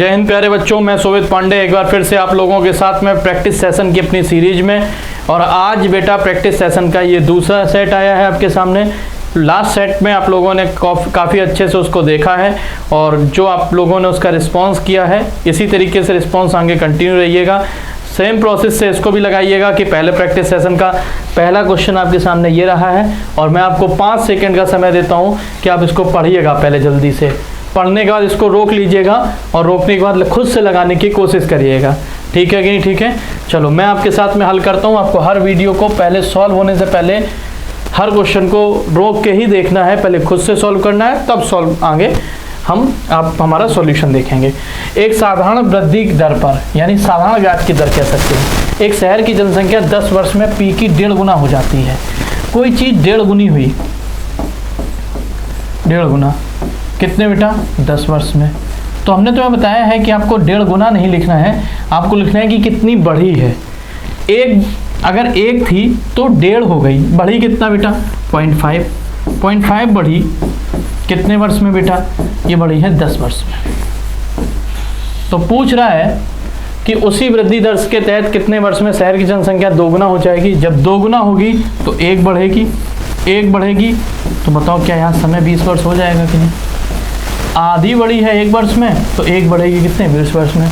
जय हिंद प्यारे बच्चों, मैं सोवित पांडे एक बार फिर से आप लोगों के साथ में प्रैक्टिस सेशन की अपनी सीरीज में। और आज बेटा प्रैक्टिस सेशन का ये दूसरा सेट आया है आपके सामने। लास्ट सेट में आप लोगों ने काफ़ी अच्छे से उसको देखा है और जो आप लोगों ने उसका रिस्पांस किया है, इसी तरीके से रिस्पांस आगे कंटिन्यू रहिएगा। सेम प्रोसेस से इसको भी लगाइएगा कि पहले प्रैक्टिस सेशन का पहला क्वेश्चन आपके सामने ये रहा है और मैं आपको 5 सेकंड का समय देता हूँ कि आप इसको पढ़िएगा। पहले जल्दी से पढ़ने के बाद इसको रोक लीजिएगा और रोकने के बाद खुद से लगाने की कोशिश करिएगा। ठीक है कि नहीं? ठीक है, चलो मैं आपके साथ में हल करता हूँ। आपको हर वीडियो को पहले सॉल्व होने से पहले हर क्वेश्चन को रोक के ही देखना है, पहले खुद से सॉल्व करना है, तब सॉल्व आगे आप हमारा सॉल्यूशन देखेंगे। एक साधारण वृद्धि दर पर, यानी साधारण ब्याज की दर कह सकते हैं, एक शहर की जनसंख्या 10 वर्ष में पी की 1.5 गुना हो जाती है। कोई चीज़ 1.5 गुनी हुई, 1.5 गुना कितने बेटा? 10 वर्ष में। तो हमने तुम्हें बताया है कि आपको 1.5 गुना नहीं लिखना है, आपको लिखना है कि कितनी बढ़ी है। अगर 1 थी तो 1.5 हो गई, बढ़ी कितना बेटा? 0.5 बढ़ी कितने वर्ष में बेटा? ये बढ़ी है 10 वर्ष में। तो पूछ रहा है कि उसी वृद्धि दर के तहत कितने वर्ष में शहर की जनसंख्या 2 गुना हो जाएगी। जब 2 गुना होगी तो 1 बढ़ेगी, 1 बढ़ेगी तो बताओ क्या यहाँ समय 20 वर्ष हो जाएगा कि नहीं? आधी बढ़ी है 1 वर्ष में तो 1 बढ़ेगी कितने? 20 वर्ष में।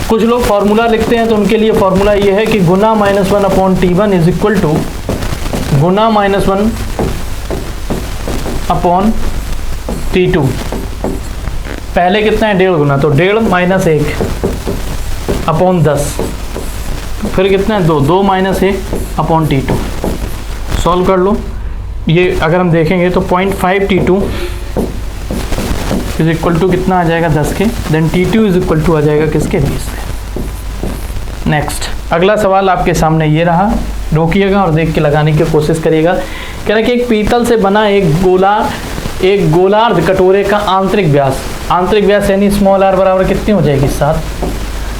कुछ लोग फॉर्मूला लिखते हैं तो उनके लिए फॉर्मूला ये है कि गुना -1 upon T1 is equal to गुना -1 अपॉन T2। पहले कितना है? 1.5 गुना, तो 1.5 - 1 अपॉन 10, फिर कितना है? 2 - 1 अपॉन T2। सॉल्व कर लो। ये अगर हम देखेंगे तो 0.5 T2 इज इक्वल टू कितना आ जाएगा? 10 के। Then T2 is equal to आ जाएगा किसके? 20 के। नेक्स्ट अगला सवाल आपके सामने ये रहा, रोकिएगा और देख के लगाने की कोशिश करिएगा। कह रहा है कि एक पीतल से बना एक गोलार्ध कटोरे का आंतरिक व्यास यानी स्मॉल r बराबर कितनी हो जाएगी? 7।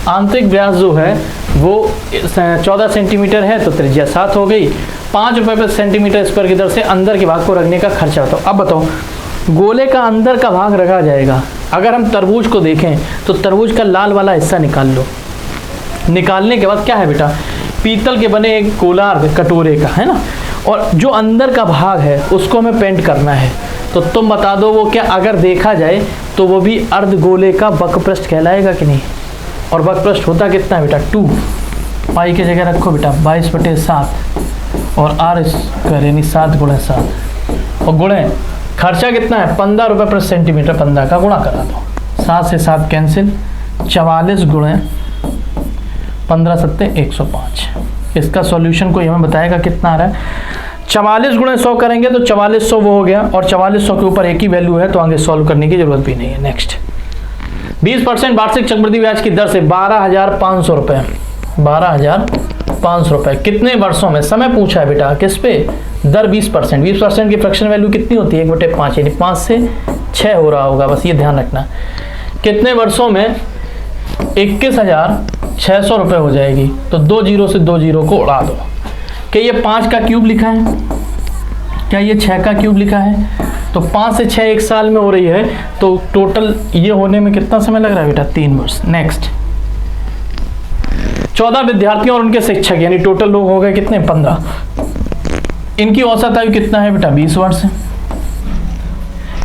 आंतरिक व्यास जो है वो 14 सेंटीमीटर है तो त्रिज्या 7 हो गई। 5 रुपये प्रति सेंटीमीटर स्क्वायर की दर से अंदर के भाग को रखने का खर्चा बताओ। अब बताओ, गोले का अंदर का भाग रखा जाएगा। अगर हम तरबूज को देखें तो तरबूज का लाल वाला हिस्सा निकाल लो। निकालने के बाद क्या है बेटा? पीतल के बने एक गोलार्ध कटोरे का, है ना, और जो अंदर का भाग है उसको हमें पेंट करना है। तो तुम बता दो वो क्या अगर देखा जाए तो वो भी अर्धगोले का वक्रपृष्ठ कहलाएगा कि नहीं? और वक्रपृष्ठ होता कितना है बेटा? 2 पाई की जगह रखो बेटा 22/7 और r² यानी 7 × 7 और गुणे खर्चा कितना है? 15 रुपये प्रति सेंटीमीटर। 15 का गुणा करा दो, 7 से 7 कैंसिल, 44 गुणे 15 सत्ते 105। इसका सॉल्यूशन कोई हमें बताएगा कितना आ रहा है? 44 गुणे 100 करेंगे तो 4400 वो हो गया और 4400 के ऊपर एक ही वैल्यू है तो आगे सॉल्व करने की जरूरत भी नहीं है। नेक्स्ट 20% वार्षिक चक्रवृद्धि ब्याज की दर से 12,500 रुपये। 12,500 रुपये कितने वर्षों में? समय पूछा है बेटा, किस पे? दर 20%। 20% की फ्रैक्शन वैल्यू कितनी होती है? 1/5 यानी 5 से 6 हो रहा होगा, बस ये ध्यान रखना। कितने वर्षों में? 21,600 रुपये हो जाएगी। तो 2 0 से 2 0 को उड़ा दो। क्या ये 5 का क्यूब लिखा है? क्या ये 6 का क्यूब लिखा है? तो 5 से 6 एक साल में हो रही है तो टोटल ये होने में कितना समय लग रहा है बेटा? 3 वर्ष। नेक्स्ट 14 विद्यार्थियों और उनके शिक्षक यानी टोटल लोग हो गए कितने? 15। इनकी औसत आयु कितना है बेटा? 20 वर्ष।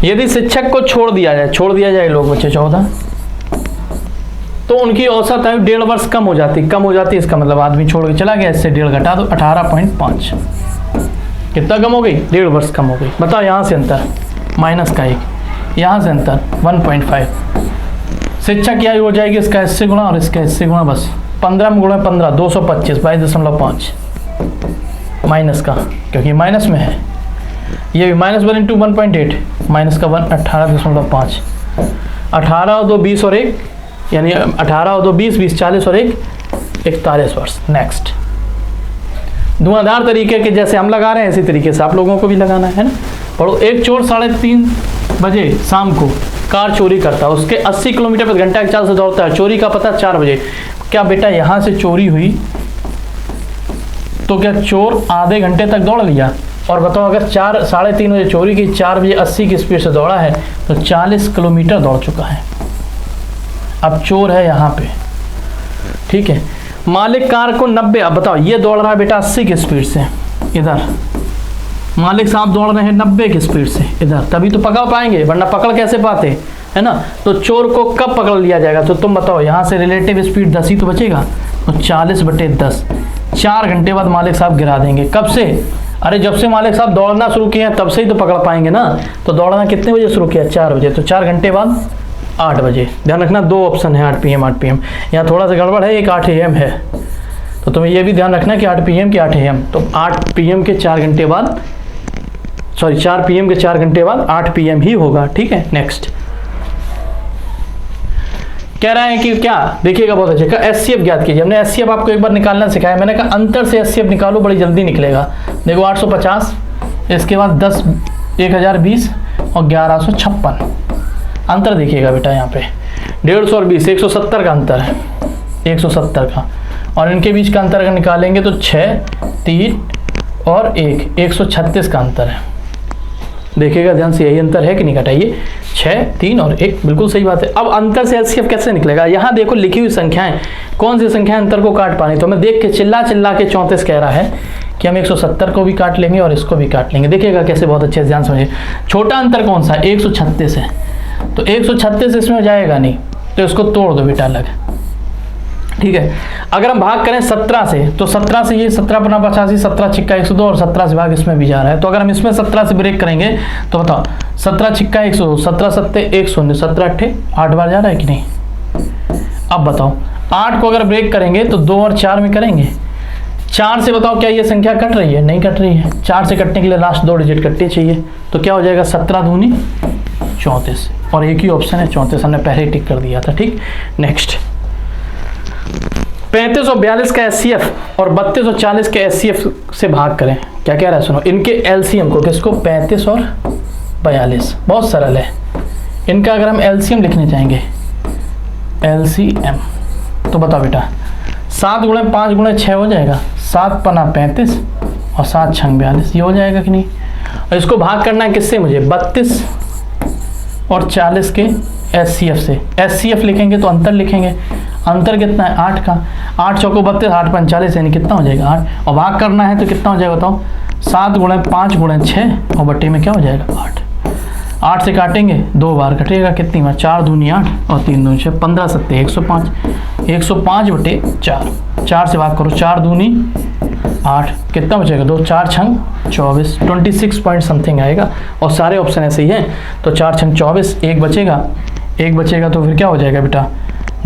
यदि शिक्षक को छोड़ दिया जाए लोग बच्चे 14, तो उनकी औसत आयु 1.5 वर्ष कम हो जाती है। इसका मतलब आदमी छोड़ के चला गया, इससे 1.5 घटा दो, 18.5। कितना कम हो गई? 1.5 वर्ष कम हो गई। बताओ यहाँ से अंतर माइनस का 1, यहाँ से अंतर 1.5। शिक्षक की आयु हो जाएगी इसका इससे गुणा और इसका इससे गुणा, बस 15 में गुणा 15 225 22.5 माइनस का, क्योंकि माइनस में है। ये भी -1 × 1.8 माइनस का 1 18.5। 18 और 2 20 और 1 यानी 18 और 2 20 20 40 और 1 41 वर्ष। नेक्स्ट धुआंधार तरीके के जैसे हम लगा रहे हैं इसी तरीके से आप लोगों को भी लगाना है ना। पढ़ो, एक चोर 3:30 बजे शाम को कार चोरी करता है, उसके 80 किलोमीटर प्रति घंटा की चाल से दौड़ता है। चोरी का पता 4 बजे। क्या बेटा यहाँ से चोरी हुई तो क्या चोर आधे घंटे तक दौड़ लिया? और बताओ अगर 3:30 बजे चोरी की, 4 बजे 80 की स्पीड से दौड़ा है तो 40 किलोमीटर दौड़ चुका है। अब चोर है यहाँ पे, ठीक है। मालिक कार को 90, अब बताओ ये दौड़ रहा है बेटा 80 की स्पीड से इधर, मालिक साहब दौड़ रहे हैं 90 की स्पीड से इधर, तभी तो पकड़ पाएंगे, वरना पकड़ कैसे पाते, है ना। तो चोर को कब पकड़ लिया जाएगा, तो तुम बताओ, यहाँ से रिलेटिव स्पीड 10 ही तो बचेगा, तो 40/10, 4 घंटे बाद मालिक साहब गिरा देंगे। कब से, अरे जब से मालिक साहब दौड़ना शुरू किए हैं तब से ही तो पकड़ पाएंगे ना। तो दौड़ना कितने बजे शुरू किया, 4 बजे, तो 4 घंटे बाद 8 बजे। ध्यान रखना 2 ऑप्शन है 8 PM 8 PM, यहाँ थोड़ा सा गड़बड़ है, एक 8 AM है, तो तुम्हें यह भी ध्यान रखना कि 8 PM के 8 AM, तो 8 PM के 4 घंटे बाद, सॉरी 4 PM के 4 घंटे बाद 8 PM ही होगा, ठीक है। नेक्स्ट कह रहा है कि क्या, देखिएगा बहुत अच्छे का SCF ज्ञात कीजिए। हमने SCF आपको एक बार निकालना सिखाया, मैंने कहा अंतर से SCF निकालो, बड़ी जल्दी निकलेगा। देखो 850, इसके बाद 10 1020 और 1156, अंतर देखिएगा बेटा यहाँ पे 150 और 20, 170 का अंतर है, 170 का, और इनके बीच का अंतर अगर निकालेंगे तो 6, 3 और 1, 136 का अंतर है। देखिएगा ध्यान से, यही अंतर है कि नहीं, घटाइए 6, 3 और 1, बिल्कुल सही बात है। अब अंतर से एलसीएफ कैसे निकलेगा, यहाँ देखो लिखी हुई संख्याएं, कौन सी संख्याएं अंतर को काट पानी, तो हमें देख के चिल्ला के 34 कह रहा है कि हम 170 को भी काट लेंगे और इसको भी काट लेंगे। देखिएगा कैसे, बहुत अच्छे से ध्यान समझिए। छोटा अंतर कौन सा है, 136 है, तो 136 इसमें जाएगा नहीं, तो इसको तोड़ दो बेटा अलग, ठीक है। अगर हम भाग करें 17 से, तो 17 से ये 17 × 85, 17 × 102 और 17 से भाग इसमें भी जा रहा है, तो अगर हम इसमें 17 से ब्रेक करेंगे तो बताओ 17 × 102, 17 × 7 100, 17 × 8 बार जा रहा है कि नहीं। अब बताओ 8 को अगर ब्रेक करेंगे तो 2 और 4 में करेंगे, 4 से बताओ क्या ये संख्या कट रही है, नहीं कट रही है। 4 से कटने के लिए लास्ट 2 डिजिट कटने चाहिए, तो क्या हो जाएगा 17 दूनी 34, और एक ही ऑप्शन है 34, हमने पहले ही टिक कर दिया था, ठीक। नेक्स्ट 35 और 42 का एचसीएफ और 32 और 40 के एचसीएफ से भाग करें, क्या कह रहा है सुनो, इनके एलसीएम को, किसको, 35 और 42, बहुत सरल है। इनका अगर हम एलसीएम लिखने चाहेंगे, एलसीएम, तो बताओ बेटा 7 × 5 × 6 हो जाएगा, 7 × 35 और 7 × 6 42, ये हो जाएगा कि नहीं। और इसको भाग करना है किससे, मुझे 32 और 40 के एचसीएफ से। एचसीएफ लिखेंगे तो अंतर लिखेंगे, अंतर कितना है 8 का, 8 चौको 32, 8 × 45, यानी कितना हो जाएगा 8, और भाग करना है तो कितना हो जाएगा बताओ, 7 × 5 × 6 और बट्टे में क्या हो जाएगा 8। 8 से काटेंगे 2 बार कटेगा, कितनी बार, 4 दूनी 8 और 3 दूनी 6, 15 × 7 105, 105/4, 4 से भाग करो, 4 दूनी 8, कितना बचेगा 2, 4 × 6 24, 26 पॉइंट समथिंग आएगा, और सारे ऑप्शन ऐसे ही हैं। तो 4 × 6 24, 1 बचेगा, तो फिर क्या हो जाएगा बेटा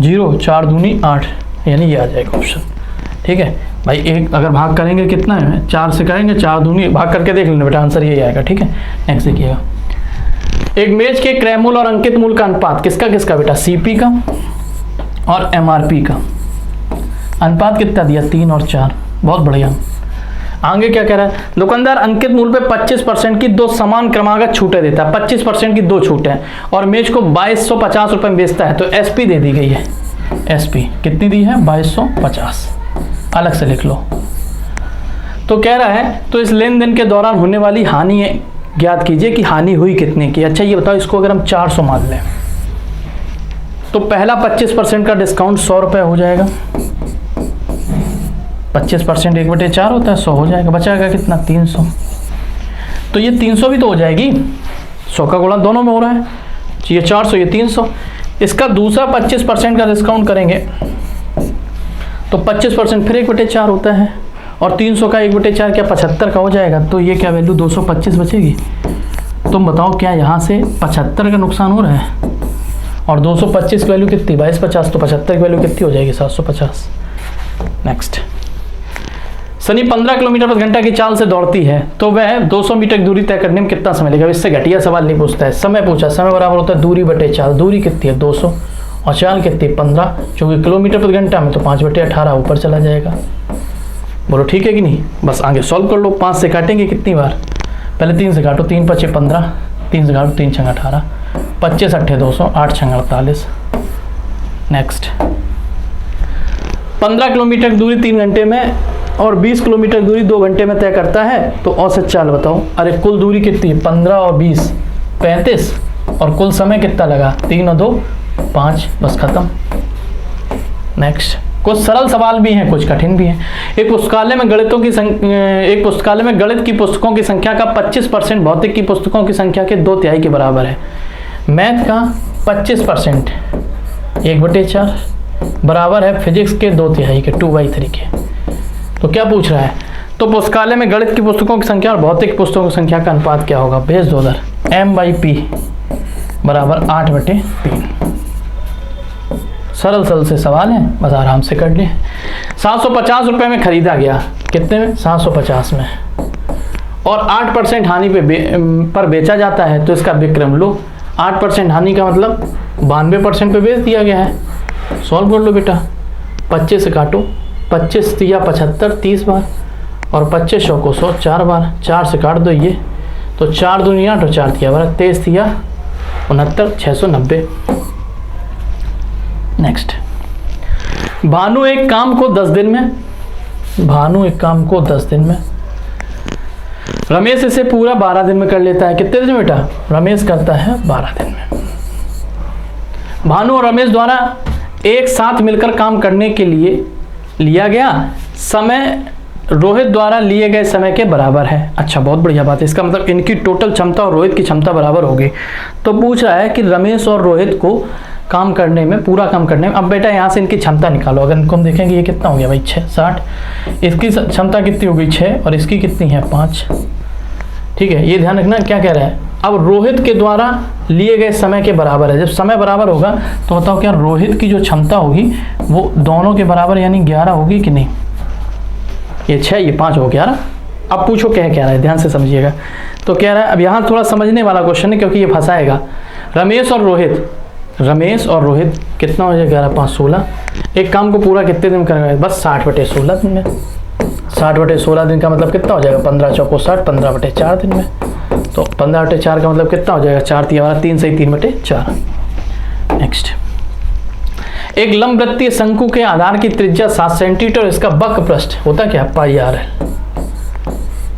0, 4 दूनी 8, यानी ये आ जाएगा ऑप्शन, ठीक है भाई। एक अगर भाग करेंगे कितना है, 4 से करेंगे, 4 दूनी भाग करके देख लेना बेटा, आंसर यही आएगा, ठीक है। नेक्स्ट देखिएगा, एक मेज के क्रय मूल और अंकित मूल का अनुपात किसका किसका बेटा, सीपी का और एमआरपी का अनुपात कितना दिया, 3 और 4, बहुत बढ़िया। आगे क्या कह रहा है, दुकानदार अंकित मूल पे 25% की 2 समान क्रमागत छूटें देता है, 25% की 2 छूटें, और मेज को 2250 रुपये में बेचता है, तो एसपी दे दी गई है। एसपी कितनी दी है, 2250, अलग से लिख लो। तो कह रहा है, तो इस लेन देन के दौरान होने वाली हानि ज्ञात कीजिए कि हानि हुई कितने की। अच्छा ये बताओ, इसको अगर हम 400 मान लें, तो पहला 25% का डिस्काउंट 100 रुपये हो जाएगा, 25% 1/4 होता है, 100 हो जाएगा, बचाएगा कितना 300, तो ये 300 भी तो हो जाएगी, 100 का गुणा दोनों में हो रहा है, ये 400 ये 300। इसका दूसरा 25% का डिस्काउंट करेंगे तो 25% फिर 1/4 होता है, और 300 का 1/4 क्या 75 का हो जाएगा, तो ये क्या वैल्यू 225 बचेगी। तुम बताओ क्या यहाँ से 75 का नुकसान हो रहा है, और 225 की वैल्यू कितनी 2250, तो 75 की वैल्यू कितनी हो जाएगी 750। नेक्स्ट, सनी 15 किलोमीटर प्रति घंटा की चाल से दौड़ती है, तो वह 200 मीटर की दूरी तय करने में कितना समय लगेगा। इससे घटिया सवाल नहीं पूछता है, समय पूछा, समय बराबर होता है दूरी बटे चाल, दूरी कितनी है 200 और चाल कितनी 15, क्योंकि किलोमीटर प्रति घंटा में तो 5/18 ऊपर चला जाएगा। बोलो ठीक है कि नहीं, बस आगे सॉल्व कर लो। 5 से काटेंगे कितनी बार, पहले 3 से काटो, 3 × 5 = 15, 3 से काटो, 3 × 6 = 18, 25 × 8 = 200, 8 × 6 = 48। नेक्स्ट, 15 किलोमीटर की दूरी 3 घंटे में और 20 किलोमीटर की दूरी 2 घंटे में तय करता है, तो औसत चाल बताओ। अरे कुल दूरी कितनी है 15 और 20 35, और कुल समय कितना लगा 3 और 2 5, बस खत्म। नेक्स्ट, कुछ सरल सवाल भी हैं, कुछ कठिन भी हैं। एक पुस्तकालय में गणित की पुस्तकों की संख्या का 25%, भौतिक की पुस्तकों की संख्या के 2/3 के बराबर है। मैथ का 25% 1/4 बराबर है फिजिक्स के 2/3 के 2/3 के। तो क्या पूछ रहा है, तो पुस्तकालय में गणित की पुस्तकों की संख्या और भौतिक पुस्तकों की संख्या का अनुपात क्या होगा? भेज दो उधर। M/P बराबर 8/3। सरल से सवाल है, बस आराम से कर ले। 750 रुपये में खरीदा गया, कितने में? 750 में, और 8% हानि पर बेचा जाता है, तो इसका विक्रम लो। 8% हानि का मतलब 92% पे बेच दिया गया है। सॉल्व कर लो बेटा। 25 से काटो, 25 या 75 30 बार, और 25 को 100 4 बार, 4 से काट दो ये, तो 4 दूनी 8 और 4 तिया 23 या 69 690। नेक्स्ट, भानु एक काम को 10 दिन में, भानु एक काम को 10 दिन में, रमेश इसे पूरा 12 दिन में कर लेता है। कितने दिन में बेटा? रमेश करता है 12 दिन में। भानु और रमेश द्वारा एक साथ मिलकर काम करने के लिए लिया गया समय रोहित द्वारा लिए गए समय के बराबर है। अच्छा, बहुत बढ़िया बात है। इसका मतलब इनकी टोटल क्षमता और रोहित की क्षमता बराबर होगी। तो पूछ रहा है कि रमेश और रोहित को काम करने में, पूरा काम करने में, अब बेटा यहाँ से इनकी क्षमता निकालो। अगर इनको हम देखेंगे, ये कितना हो गया भाई? 6 60। इसकी क्षमता कितनी हो गई? 6, और इसकी कितनी है? 5। ठीक है, ये ध्यान रखना। क्या कह रहा है? अब रोहित के द्वारा लिए गए समय के बराबर है। जब समय बराबर होगा तो बताओ क्या रोहित की जो क्षमता होगी वो दोनों के बराबर यानी 11 होगी कि नहीं? ये 6, ये 5 हो 11। अब पूछो क्या कह रहा है, ध्यान से समझिएगा। तो कह रहा है, अब यहाँ थोड़ा समझने वाला क्वेश्चन है क्योंकि ये फंसाएगा। रमेश और रोहित कितना हो जाएगा? 11 5 16। एक काम को पूरा कितने दिन करेंगे? बस 60/16 दिन में। 60/16 दिन का मतलब कितना हो जाएगा? 15 चौको 60, 15/4 दिन में। तो 15/4 का मतलब कितना हो जाएगा? 4 तिया 3 सही 3/4। नेक्स्ट, एक लंबवृत्तीय शंकु के आधार की त्रिज्या 7 सेंटीमीटर और इसका वक्र पृष्ठ होता क्या? πr है,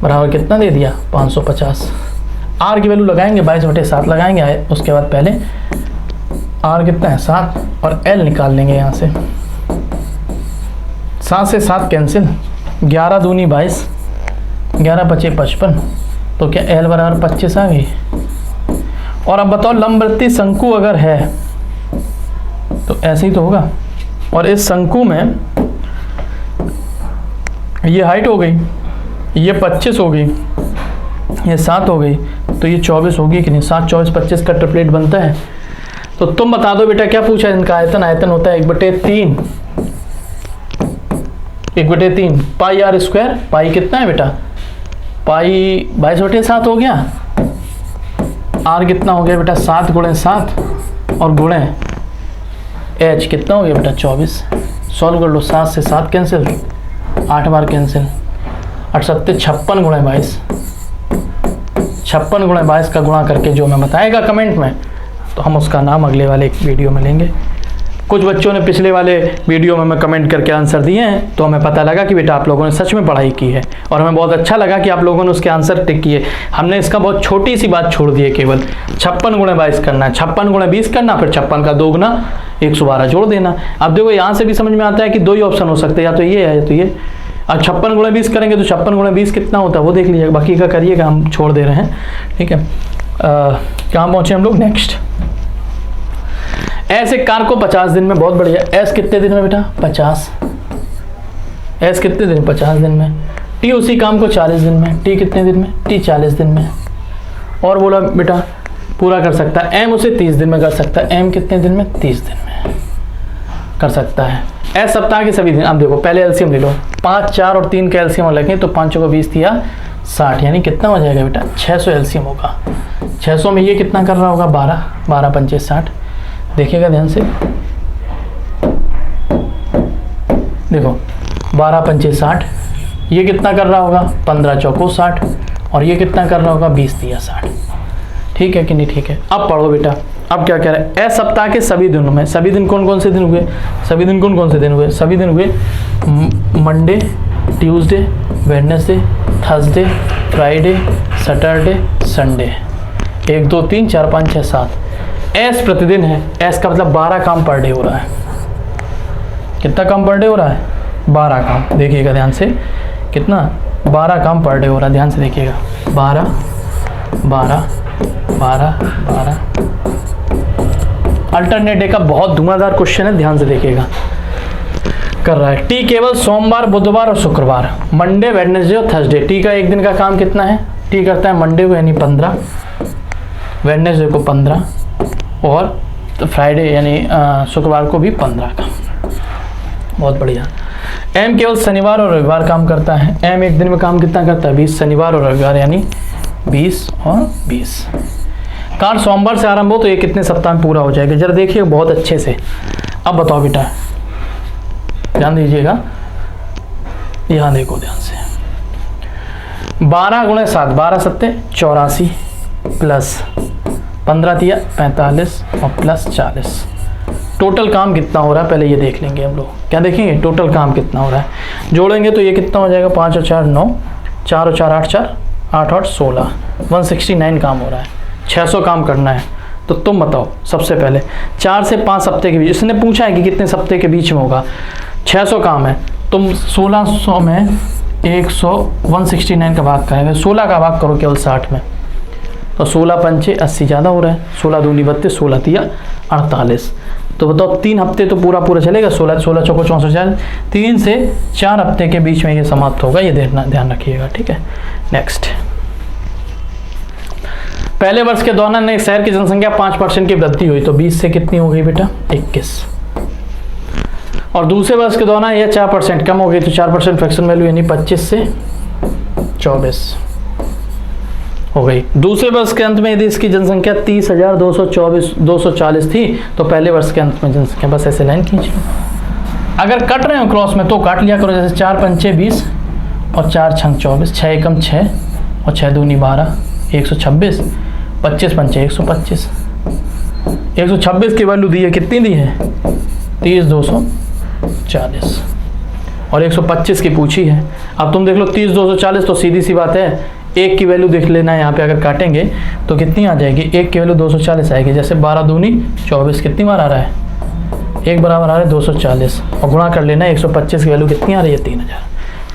बराबर कितना दे दिया? 550। r की वैल्यू लगाएंगे 22/7 लगाएंगे। उसके बाद पहले r कितना है? 7, और l निकाल लेंगे यहाँ से। 7 से 7 कैंसिल, 11 दूनी 22, 11 5 55, तो क्या l बराबर 25 आ गई। और अब बताओ, लंबवृत्तीय शंकु अगर है तो ऐसे ही तो होगा, और इस शंकु में ये हाइट हो गई, ये 25 हो गई, ये 7 हो गई, तो ये 24 होगी कि नहीं? 7 24 25 का ट्रिपलेट बनता है। तो तुम बता दो बेटा, क्या पूछा है इनका? आयतन होता है 1/3 πr²। पाई कितना है बेटा? पाई 22/7 हो गया। r कितना हो गया बेटा? 7 × 7 और गुणे h कितना हो गया बेटा? 24। सॉल्व कर लो। 7 से 7 कैंसिल, 8 बार कैंसिल, 8 7 56 × 22। 56 × 22 का गुणा करके जो मैं बताएगा कमेंट में, तो हम उसका नाम अगले वाले वीडियो में लेंगे। कुछ बच्चों ने पिछले वाले वीडियो में मैं कमेंट करके आंसर दिए हैं, तो हमें पता लगा कि बेटा आप लोगों ने सच में पढ़ाई की है, और हमें बहुत अच्छा लगा कि आप लोगों ने उसके आंसर टिक किए। हमने इसका बहुत छोटी सी बात छोड़ दी है, केवल 56 × 22 करना है, 56 × 20 करना, फिर 56 का 2 गुना 112 जोड़ देना। अब देखो यहाँ से भी समझ में आता है कि 2 ही ऑप्शन हो सकते हैं, या तो ये है या तो ये। अब 56 × 20 करेंगे तो 56 × 20 कितना होता है वो देख लीजिएगा, बाकी का करिएगा, हम छोड़ दे रहे हैं। ठीक है, कहाँ पहुँचे हम लोग? नेक्स्ट, ऐसे कार को 50 दिन में, बहुत बढ़िया। एस कितने दिन में बेटा? 50। एस कितने दिन? 50 दिन में। टी उसी काम को 40 दिन में। टी कितने दिन में? टी 40 दिन में। और बोला बेटा पूरा कर सकता है। एम उसे 30 दिन में कर सकता है। एम कितने दिन में? 30 दिन में कर सकता है। एस सप्ताह के सभी दिन। अब देखो पहले एलसीएम ले लो, 5 4 और 3 का एलसीएम लगे तो 5 को 20 दिया 60, यानी कितना हो जाएगा बेटा? 600 एलसीएम होगा। 600 में ये कितना कर रहा होगा? 12 12 5 60। देखिएगा ध्यान से, देखो 12 5 60, ये कितना कर रहा होगा? 15 चौको 60, और ये कितना कर रहा होगा? 20 दिया 60। ठीक है कि नहीं? ठीक है। अब पढ़ो बेटा, अब क्या कह रहा है? ए सप्ताह के सभी दिनों में, सभी दिन कौन कौन से दिन हुए? सभी दिन कौन कौन से दिन हुए? सभी दिन हुए Monday, Tuesday, Wednesday, Thursday, Friday, Saturday, Sunday. 1 2 3 4 5 6 7। S प्रतिदिन है, एस का मतलब 12 काम पर डे हो रहा है। कितना काम पर डे हो रहा है? 12 काम। देखिएगा ध्यान से, कितना? 12 काम पर डे हो रहा है, ध्यान से देखिएगा। 12 12 12 12। अल्टरनेट डे का बहुत धुआंधार क्वेश्चन है, ध्यान से देखिएगा। कर रहा है टी केवल सोमवार, बुधवार और शुक्रवार, मंडे, वेडनेसडे और थर्सडे। टी का एक दिन का काम कितना है? टी करता है मंडे को यानी 15, वेडनेसडे को 15 और फ्राइडे यानी शुक्रवार को भी 15 का। बहुत बढ़िया। एम केवल शनिवार और रविवार काम करता है। एम एक दिन में काम कितना करता है? 20 शनिवार और रविवार यानी 20 और 20। कार्य सोमवार से आरंभ हो तो ये कितने सप्ताह में पूरा हो जाएगा? जरा देखिए बहुत अच्छे से। अब बताओ बेटा, ध्यान दीजिएगा, यहाँ देखो ध्यान से। 12 × 7, 12 सत्ते 84 प्लस 15 दिया 45 और प्लस 40। टोटल काम कितना हो रहा है पहले ये देख लेंगे हम लोग। क्या देखेंगे? टोटल काम कितना हो रहा है। जोड़ेंगे तो ये कितना हो जाएगा? 5 और 4 9, 4 और 4 8 4, 8 8 16, 169 काम हो रहा है। 600 काम करना है। तो तुम बताओ सबसे पहले 4 से 5 हफ्ते के बीच, इसने पूछा है कि कितने हफ्ते के बीच में होगा। 600 काम है, तुम 1600 में 169 का भाग करेंगे। 16 का भाग करो केवल 60 में, तो 16 पंचे 80 ज़्यादा हो रहा है। 16 दूनी 32, 16 तिया 48। तो बताओ 3 हफ्ते तो पूरा चलेगा। 16 16 चौको 64, 3 से 4 हफ्ते के बीच में ये समाप्त होगा, ये ध्यान रखिएगा, ठीक है। नेक्स्ट, पहले वर्ष के दौरान एक शहर की जनसंख्या 5% की वृद्धि हुई तो 20 से कितनी हो गई बेटा? 21। और दूसरे वर्ष के दौरान यह 4% कम हो गई तो 4% फ्रैक्शन वैल्यू यानी 25 से 24 हो गई। दूसरे वर्ष के अंत में यदि इसकी जनसंख्या 30,240 थी तो पहले वर्ष के अंत में जनसंख्या, बस ऐसे लाइन खींच लो। अगर कट रहे हो क्रॉस में तो काट लिया करो, जैसे 4 पंचे 20 और 4 छंग 24, 6 एकम 6 और 6 दूनी 12, 126, 25 पंचे 125। 126 की वैल्यू दी है, कितनी दी है? 30,240 और 125 की पूछी है। अब तुम देख लो 30,240 तो सीधी सी बात है, एक की वैल्यू देख लेना है। यहाँ पे अगर काटेंगे तो कितनी आ जाएगी? एक की वैल्यू 240 आएगी। जैसे 12 दूनी 24, कितनी बार आ रहा है? एक बराबर आ रहा है 240 और गुणा कर लेना है। 125 की वैल्यू कितनी आ रही है? 3000।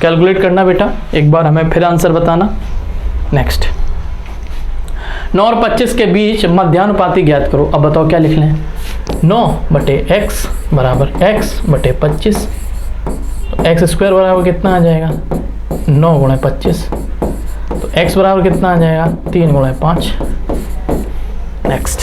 कैलकुलेट करना बेटा, एक बार हमें फिर आंसर बताना। नेक्स्ट, 9 और 25 के बीच मध्यानुपाती ज्ञात करो। अब बताओ क्या लिख लें? 9/x बराबर x बटे 25। तो x स्क्वायर बराबर कितना आ जाएगा? 9 × 25। तो x बराबर कितना आ जाएगा? 3 × 5। नेक्स्ट,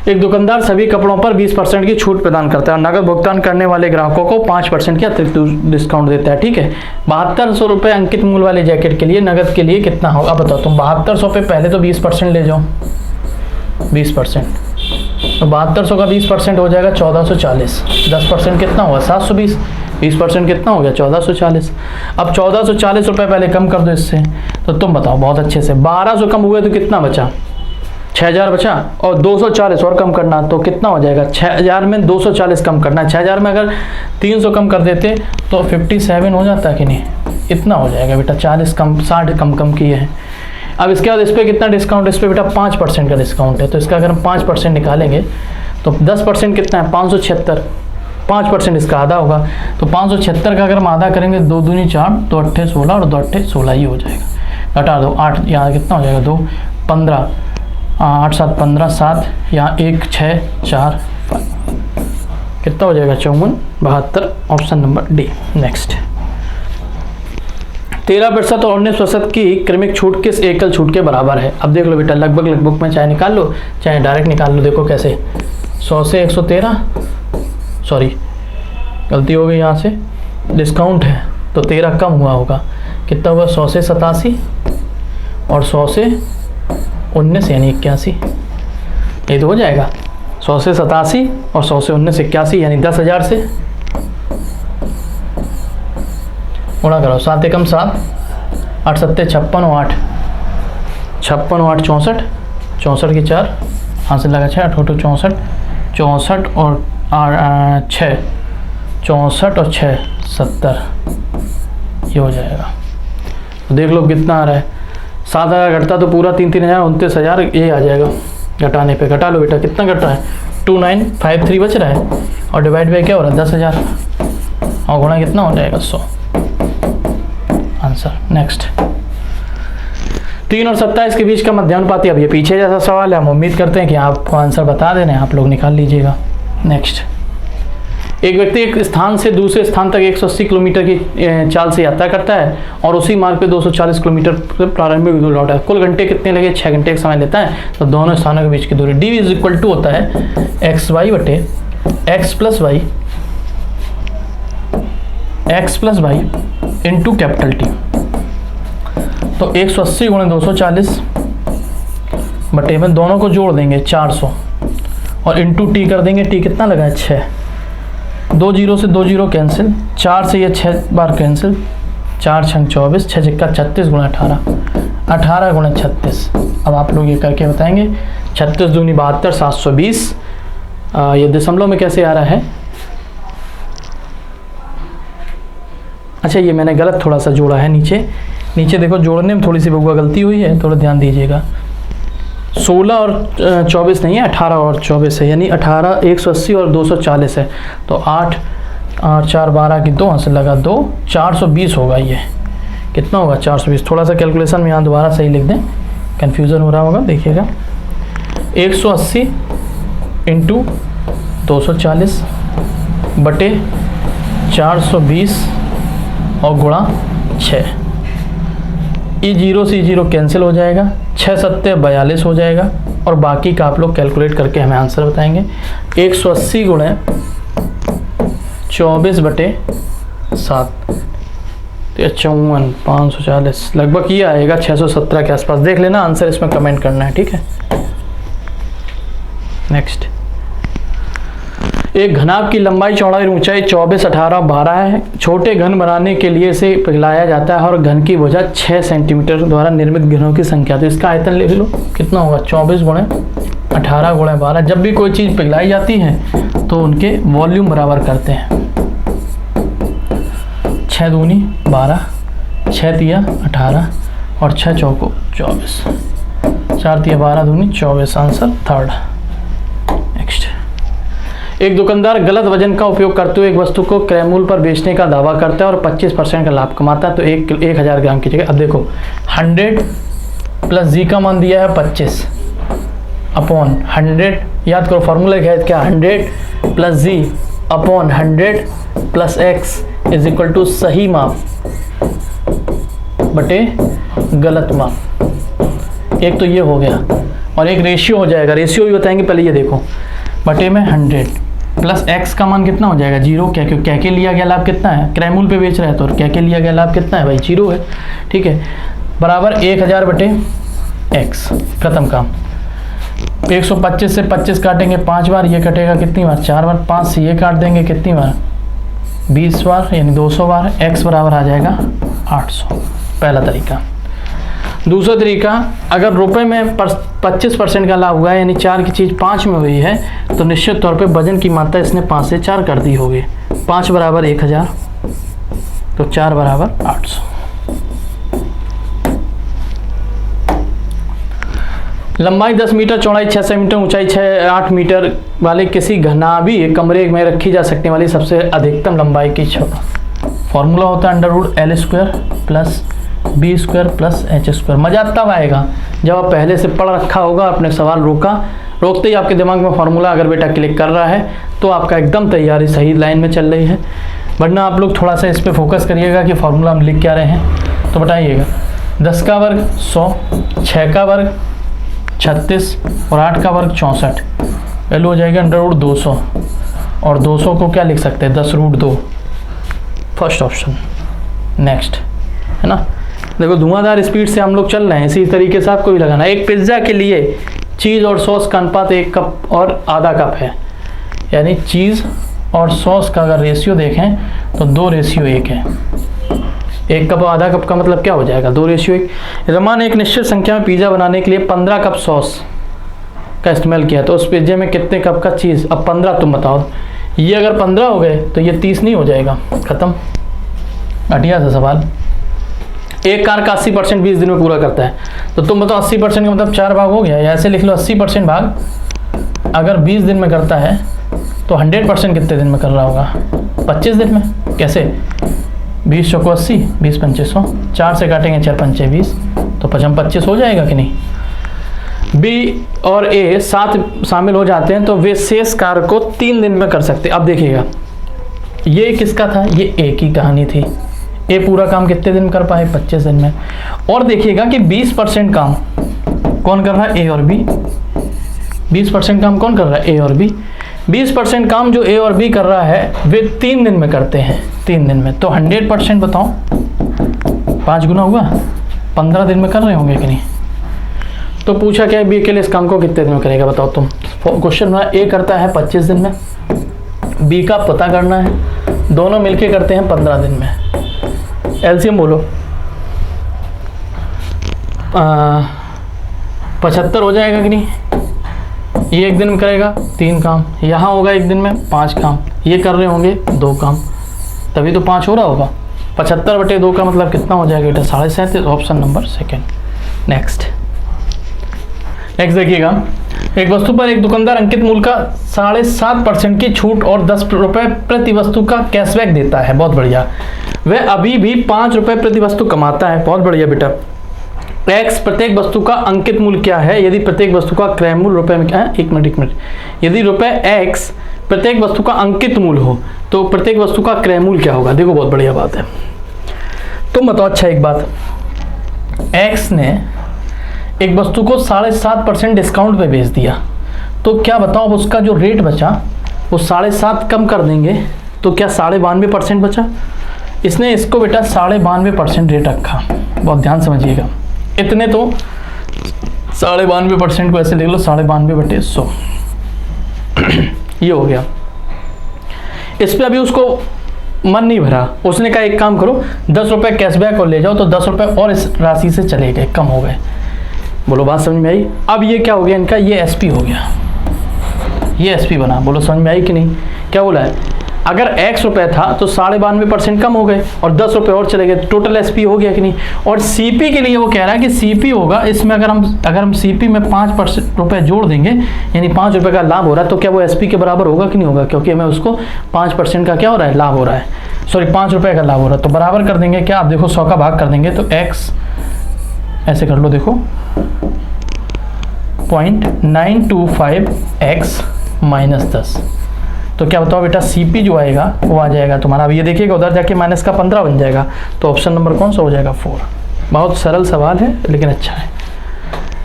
एक दुकानदार सभी कपड़ों पर 20% की छूट प्रदान करता है और नगद भुगतान करने वाले ग्राहकों को 5% की अतिरिक्त डिस्काउंट देता है, ठीक है। 7200 रुपये अंकित मूल्य वाले जैकेट के लिए नगद के लिए कितना होगा? अब बताओ तुम 7200 पे पहले तो 20% ले जाओ, 20%। तो 7200 का 20% हो जाएगा 1440। 10% कितना होगा? 720। 20% कितना हो गया? 1440। अब 1440 रुपये पहले कम कर दो इससे। तो तुम बताओ बहुत अच्छे से, 1200 कम हुए तो कितना बचा? 6000 बचा और 240 और कम करना तो कितना हो जाएगा? 6000 में 240 कम करना है। 6000 में अगर 300 कम कर देते तो 57 हो जाता है कि नहीं? इतना हो जाएगा बेटा। 40 कम 60 कम किए हैं। अब इसके बाद इस पर कितना डिस्काउंट? इस पर बेटा 5% का डिस्काउंट है। तो इसका अगर हम 5% निकालेंगे तो 10% कितना है? 576। 5% इसका आधा होगा तो 576 का अगर हम आधा करेंगे 2 दूनी 4, 2 अट्ठे 16 और 2 अट्ठे 16 ही हो जाएगा। घटा दो 8, यहाँ कितना हो जाएगा? 2 15, 8 7 15, 7 यहाँ 1 6 4 कितना हो जाएगा? 54 72, ऑप्शन नंबर डी। नेक्स्ट, 13% और 19% की क्रमिक छूट किस एकल छूट के बराबर है? अब देख लो बेटा, लगभग में चाहे निकाल लो चाहे डायरेक्ट निकाल लो। देखो कैसे, 100 से 113, सॉरी गलती हो गई, यहाँ से डिस्काउंट है तो 13 कम हुआ होगा। कितना हुआ? 100 से 87 और 100 से 19 यानी 81। ये तो हो जाएगा 100 से 87 और 100 से 19 81 यानी 10,000 से गुणा करो। 7 एकम 7, 8 सत्ते 56 और 8, 56 और 8 64, 64 की 4 हाथ से लगा 6, 8 8 64, 64 और 6, 64 और 6 70, ये हो जाएगा। तो देख लो कितना आ रहा है, 7,000 घटता तो पूरा 3,000 29,000 ये आ जाएगा घटाने पे। घटा लो बेटा, कितना घट रहा है 2953 बच रहा है, और डिवाइड बाई क्या हो रहा है 10,000, और गुणा कितना हो जाएगा 100 आंसर। नेक्स्ट 3 और 27 के बीच का मध्यानुपाती। अब ये पीछे जैसा सवाल है, हम उम्मीद करते हैं कि आपको आंसर बता देना है, आप लोग निकाल लीजिएगा। नेक्स्ट, एक व्यक्ति एक स्थान से दूसरे स्थान तक 180 किलोमीटर की चाल से यात्रा करता है और उसी मार्ग पे 240 किलोमीटर प्रारंभिक बिंदु लौटा है। कुल घंटे कितने लगे? 6 घंटे का समय लेता है। तो दोनों स्थानों के बीच की दूरी d इज इक्वल टू होता है xy बटे x प्लस वाई इंटू कैपिटल T। तो 180 गुणे 240 बटे में दोनों को जोड़ देंगे 400 और इंटू टी कर देंगे। टी कितना लगा है 6, 2 जीरो से 2 जीरो कैंसिल, 4 से ये 6 बार कैंसिल, 4 छंग 24, 6 छिक्का 36 गुणा 18, 18 गुणा 36। अब आप लोग ये करके बताएंगे। 36 दूनी 72, 720। ये दशमलव में कैसे आ रहा है? अच्छा, ये मैंने गलत थोड़ा सा जोड़ा है। नीचे देखो, जोड़ने में थोड़ी सी बबुआ गलती हुई है, थोड़ा ध्यान दीजिएगा। 16 और 24 नहीं है, 18 और 24 है, यानी 18 180 और 240 है। तो 8 8 4 12 की 2 से लगा 2, 420 होगा। ये कितना होगा 420। थोड़ा सा कैलकुलेशन में यहाँ दोबारा सही लिख दें, कन्फ्यूज़न हो रहा होगा। देखिएगा 180 इंटू 240 बटे 420 और गुणा 6। ये 0 से 0 कैंसिल हो जाएगा, 6 सत्ते 42 हो जाएगा, और बाकी का आप लोग कैलकुलेट करके हमें आंसर बताएंगे। 180 गुणे 24 बटे 7, 54 540 लगभग ये आएगा 617 के आसपास। देख लेना आंसर, इसमें कमेंट करना है, ठीक है। नेक्स्ट, एक घनाभ की लंबाई चौड़ाई ऊंचाई 24 18 12 है। छोटे घन बनाने के लिए इसे पिघलाया जाता है और घन की भुजा 6 सेंटीमीटर द्वारा निर्मित घनों की संख्या। तो इसका आयतन लिख लो, कितना होगा 24 गुणे 18 गुणे 12। जब भी कोई चीज़ पिघलाई जाती है तो उनके वॉल्यूम बराबर करते हैं। 6 दूनी 12, 6 तिया 18 और 6 चौको 24, 4 तिया 12 दूनी 24 आंसर थर्ड। नेक्स्ट, एक दुकानदार गलत वजन का उपयोग करते हुए एक वस्तु को क्रय मूल्य पर बेचने का दावा करता है और 25% का लाभ कमाता है। तो 1000 ग्राम की जगह, अब देखो 100 प्लस जी का मान दिया है 25 अपॉन 100, याद करो फॉर्मूला क्या है क्या, 100 plus G upon 100 plus x is equal to सही माप बटे गलत माप। एक तो ये हो गया, और एक रेशियो हो जाएगा। रेशियो भी बताएंगे, पहले ये देखो बटे में 100 प्लस एक्स का मान कितना हो जाएगा 0। क्या क्यों क्या के लिया गया लाभ कितना है, क्रय मूल्य पे बेच रहा है तो क्या के लिया गया लाभ कितना है भाई 0 है, ठीक है। बराबर 1000 बटे एक्स। प्रथम काम 125 से 25 काटेंगे 5 बार, ये कटेगा कितनी बार 4 बार, 5 से ये काट देंगे कितनी बार 20 बार, यानी 200 बार। एक्स बराबर आ जाएगा 800, पहला तरीका। दूसरा तरीका, अगर रुपए में 25% का लाभ हुआ है, यानी 4 की चीज़ 5 में हुई है, तो निश्चित तौर पे वजन की मात्रा इसने 5 से 4 कर दी होगी। 5 बराबर 1000, तो 4 बराबर 800। लंबाई 10 मीटर, चौड़ाई 6 सेंटीमीटर, ऊंचाई 8 मीटर वाले किसी घनाभी कमरे में रखी जा सकने वाली सबसे अधिकतम लंबाई की फॉर्मूला होता है √L² plus b² plus h²। मजा तब आएगा जब आप पहले से पढ़ रखा होगा, अपने सवाल रोकते ही आपके दिमाग में फॉर्मूला अगर बेटा क्लिक कर रहा है तो आपका एकदम तैयारी सही लाइन में चल रही है। वरना आप लोग थोड़ा सा इस पर फोकस करिएगा कि फॉर्मूला हम लिख क्या रहे हैं। तो बताइएगा 10 का वर्ग 100, 6 का वर्ग 36 और 8 का वर्ग 64। वैल्यू हो जाएगा √200, और 200 को क्या लिख सकते हैं 10√2, फर्स्ट ऑप्शन। नेक्स्ट है ना, देखो धुआंधार स्पीड से हम लोग चल रहे हैं, इसी तरीके से आपको भी लगाना। एक पिज्ज़ा के लिए चीज़ और सॉस का अनुपात 1 कप और आधा कप है, यानी चीज़ और सॉस का अगर रेशियो देखें तो 2:1 है। 1 कप और आधा कप का मतलब क्या हो जाएगा 2:1। रमान एक निश्चित संख्या में पिज़्ज़ा बनाने के लिए 15 कप सॉस का इस्तेमाल किया, तो उस पिज्जे में कितने कप का चीज़। अब 15 तुम बताओ, ये अगर 15 हो गए तो ये 30 नहीं हो जाएगा, ख़त्म। घटिया सा सवाल। एक कार का 80% 20 दिन में पूरा करता है, तो तुम बताओ 80% का मतलब 4 भाग हो गया, या ऐसे लिख लो 80% भाग अगर 20 दिन में करता है तो 100% कितने दिन में कर रहा होगा? 25 दिन में। कैसे? 20 चौको 80, 20 पंचे 100, 4 से काटेंगे 4 पंचे 20, तो 25 हो जाएगा कि नहीं? बी और ए साथ शामिल हो जाते हैं तो वे शेष कार्य को 3 दिन में कर सकते। अब देखिएगा ये किसका था? ये ए की कहानी थी। ए पूरा काम कितने दिन में कर पाए? 25 दिन में। और देखिएगा कि 20% काम कौन कर रहा है? ए और बी। 20% काम कौन कर रहा है? ए और बी। 20% काम जो ए और बी कर रहा है वे 3 दिन में करते हैं, 3 दिन में। तो 100% बताओ 5 गुना हुआ, 15 दिन में कर रहे होंगे कि नहीं? तो पूछा क्या है बी के लिए इस काम को कितने दिन में करेगा बताओ तुम? क्वेश्चन में ए करता है 25 दिन में, बी का पता करना है, दोनों मिलके करते हैं 15 दिन में। एलसीएम बोलो 75 हो जाएगा कि नहीं? ये 1 दिन में करेगा 3 काम, यहाँ होगा 1 दिन में 5 काम, ये कर रहे होंगे 2 काम, तभी तो 5 हो रहा होगा। 75/2 का मतलब कितना हो जाएगा बेटा? 37.5। Option number second. नेक्स्ट देखिएगा, एक वस्तु पर एक दुकानदार अंकित मूल्य का 7.5% की छूट और 10 रुपये प्रति वस्तु का कैशबैक देता है। बहुत बढ़िया। वह अभी भी 5 रुपये प्रति वस्तु कमाता है। बहुत बढ़िया बेटा। एक्स प्रत्येक वस्तु का अंकित मूल्य क्या है? यदि प्रत्येक वस्तु का क्रय मूल्य रुपए में क्या है? एक मिनट, यदि रुपए एक्स प्रत्येक वस्तु का अंकित मूल्य हो तो प्रत्येक वस्तु का क्रय मूल्य क्या होगा? देखो बहुत बढ़िया बात है। तुम बताओ अच्छा एक बात, एक्स ने एक वस्तु को 7.5% डिस्काउंट पे बेच दिया, तो क्या बताओ उसका जो रेट बचा वो 7.5 कम कर देंगे तो क्या 92.5% बचा? इसने इसको बेटा 92.5% रेट रखा। बहुत ध्यान समझिएगा। इतने तो 92.5% को ऐसे लिख लो 92/100। ये हो गया। इस पे अभी उसको मन नहीं भरा, उसने कहा एक काम करो 10 रुपये कैशबैक और ले जाओ, तो 10 रुपये और इस राशि से चले गए, कम हो गए। बोलो बात समझ में आई? अब ये क्या हो गया इनका? ये एसपी हो गया, ये एसपी बना। बोलो समझ में आई कि नहीं? क्या बोला है? अगर x रुपये था तो 92.5% कम हो गए और 10 रुपये और चले गए, टोटल एसपी हो गया कि नहीं? और सीपी के लिए वो कह रहा है कि सीपी होगा इसमें अगर हम सीपी में 5% रुपये जोड़ देंगे, यानी 5 रुपये का लाभ हो रहा है, तो क्या वो एसपी के बराबर होगा कि नहीं होगा? क्योंकि हमें उसको 5% का क्या हो रहा है? लाभ हो रहा है, सॉरी 5 रुपये का लाभ हो रहा है। तो बराबर कर देंगे क्या? आप देखो 100 का भाग कर देंगे तो x ऐसे कर लो, देखो 0.925x माइनस 10, तो क्या बताओ बेटा? सीपी जो आएगा वो आ जाएगा तुम्हारा। अब ये देखिएगा उधर जाके माइनस का 15 बन जाएगा, तो ऑप्शन नंबर कौन सा हो जाएगा? 4। बहुत सरल सवाल है लेकिन अच्छा है।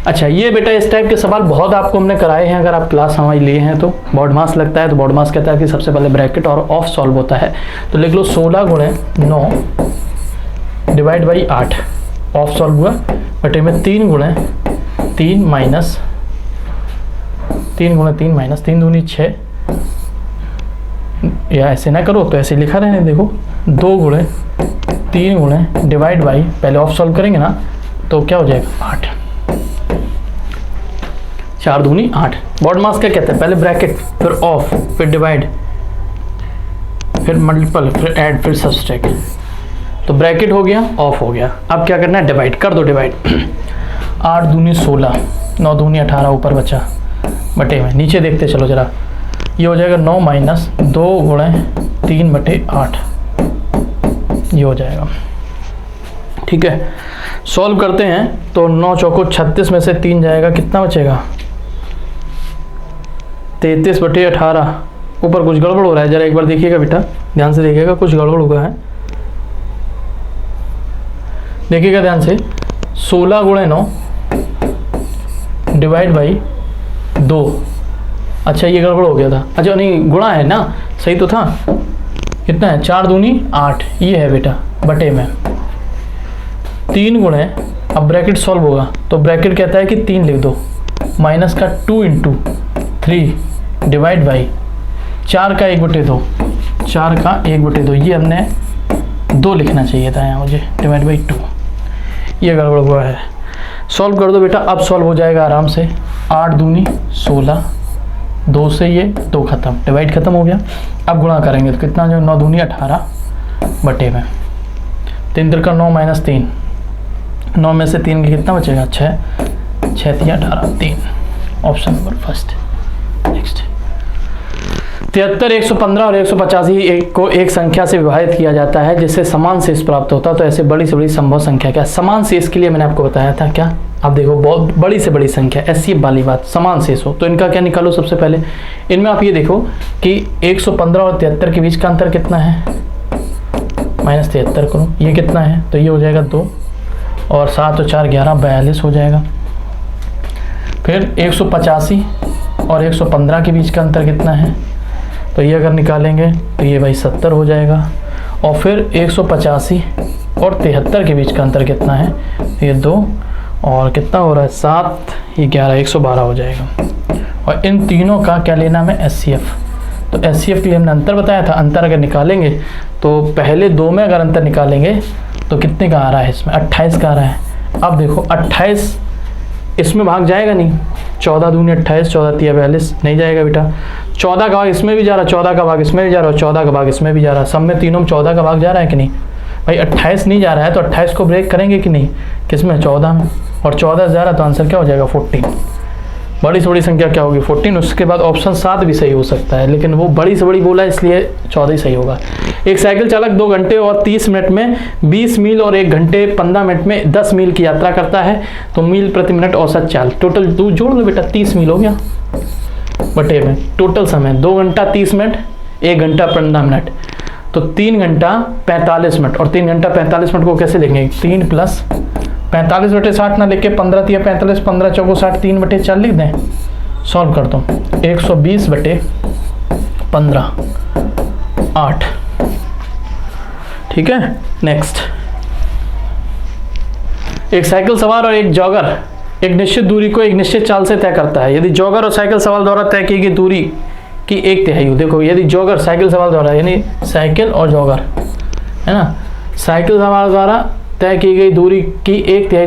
अच्छा ये बेटा इस टाइप के सवाल बहुत आपको हमने कराए हैं, अगर आप क्लास हमारी लिए हैं तो। बॉड मास लगता है तो बॉड मास कहता है कि सबसे पहले ब्रैकेट और ऑफ सॉल्व होता है, तो लिख लो 16 × 9 डिवाइड बाई 8, ऑफ सॉल्व हुआ, बटे में 3 × 3 माइनस 3 × 3 माइनस 3 दूनी 6, या ऐसे ना करो तो ऐसे लिखा रहने, देखो 2 × 3 × डिवाइड बाई, पहले ऑफ सॉल्व करेंगे ना तो क्या हो जाएगा? 8, 4 दूनी 8। बॉड मास क्या कहते हैं? पहले ब्रैकेट, फिर ऑफ, फिर डिवाइड, फिर मल्टीपल, फिर ऐड, फिर सब्सट्रैक्ट। तो ब्रैकेट हो गया, ऑफ हो गया। अब क्या करना है? डिवाइड कर दो। डिवाइड 8 दूनी 16, 9 दूनी 18 ऊपर बचा, बटे में नीचे देखते चलो जरा, ये हो जाएगा 9 माइनस 2 × 3/8, ये हो जाएगा। ठीक है, सॉल्व करते हैं तो 9 चौको 36 में से 3 जाएगा, कितना बचेगा? 33/18। ऊपर कुछ गड़बड़ हो रहा है, जरा एक बार देखिएगा बेटा, ध्यान से देखिएगा, कुछ गड़बड़ हुआ है, देखिएगा ध्यान से। 16 × 9 डिवाइड बाई 2, अच्छा ये गड़बड़ हो गया था, अच्छा नहीं गुणा है ना, सही तो था। कितना है? 4 दूनी 8, ये है बेटा, बटे में 3 × अब ब्रैकेट सॉल्व होगा तो ब्रैकेट कहता है कि 3 लिख दो, माइनस का 2 × 3 डिवाइड बाई 4 का 1/2, 4 का 1/2, ये हमने 2 लिखना चाहिए था यहाँ मुझे, डिवाइड बाई 2, ये गड़बड़ हुआ है। सॉल्व कर दो बेटा, अब सॉल्व हो जाएगा आराम से। 8 दूनी 16, 2 से ये 2 खत्म, डिवाइड खत्म हो गया। अब गुणा करेंगे तो कितना जो 9 दूनी 18 बटे में 3 × 9 माइनस 3, 9 में से 3 का कितना बचेगा? 6, 6 3 18, 3, ऑप्शन नंबर फर्स्ट। नेक्स्ट 73, 115 और 185 को एक संख्या से विभाजित किया जाता है जिससे समान शेष प्राप्त होता है। तो ऐसे बड़ी से बड़ी संभव संख्या क्या? समान शेष के लिए मैंने आपको बताया था क्या? अब देखो बहुत बड़ी से बड़ी संख्या ऐसी वाली बात, समान शेष हो तो इनका क्या निकालो? सबसे पहले इनमें आप ये देखो कि 115 और 73 के बीच का अंतर कितना है? -73 करो, ये कितना है? तो ये हो जाएगा 2, और 7 और 4 11, 42 हो जाएगा। फिर 185 और 115 के बीच का अंतर कितना है? तो ये अगर निकालेंगे तो ये भाई 70 हो जाएगा। और फिर 185 और 73 के बीच का अंतर कितना है? ये 2, और कितना हो रहा है? 7, ये 11, 112 हो जाएगा। और इन तीनों का क्या लेना हमें? HCF। तो HCF के लिए हमने अंतर बताया था, अंतर अगर निकालेंगे तो पहले 2 में अगर अंतर निकालेंगे तो कितने का आ रहा है? इसमें 28 का आ रहा है। अब देखो 28 इसमें भाग जाएगा नहीं, 14 दूनी 28, 14 3 42, नहीं जाएगा बेटा। 14 का भाग इसमें भी जा रहा है, 14 का भाग इसमें भी जा रहा है, 14 का भाग इसमें भी जा रहा है, सब में तीनों में 14 का भाग जा रहा है कि नहीं भाई? 28 नहीं जा रहा है तो 28 को ब्रेक करेंगे कि नहीं? किसमें? 14 में, और 14 से जा रहा है तो आंसर क्या हो जाएगा? 14। बड़ी से बड़ी संख्या क्या होगी? 14। उसके बाद ऑप्शन 7 भी सही हो सकता है, लेकिन वो बड़ी से बड़ी बोला इसलिए 14 ही सही होगा। एक साइकिल चालक 2 घंटे और 30 मिनट में 20 मील और 1 घंटे 15 मिनट में 10 मील की यात्रा करता है, तो मील प्रति मिनट औसत चाल, टोटल तू जोड़ लो बेटा, 30 मील हो गया बटे में टोटल समय 2 घंटा 30 मिनट, 1 घंटा 15 मिनट, तो 3 घंटा 45 मिनट। और 3 घंटा 45 मिनट को कैसे लिखेंगे? 3 + 45 बटे 60 ना लेके 15 3 45, 15 चौको 60, 3 बटे 4 लिख दें। सॉल्व कर दो, 120 बटे 15, 8। ठीक है। नेक्स्ट, एक साइकिल सवार और एक जॉगर एक निश्चित दूरी को एक निश्चित चाल से तय करता है। यदि जॉगर और साइकिल सवार द्वारा तय की गई दूरी की 1/3 हो, देखो यदि जॉगर साइकिल सवार द्वारा, यानी साइकिल और जॉगर है ना, साइकिल सवार द्वारा तय की गई दूरी की 1/3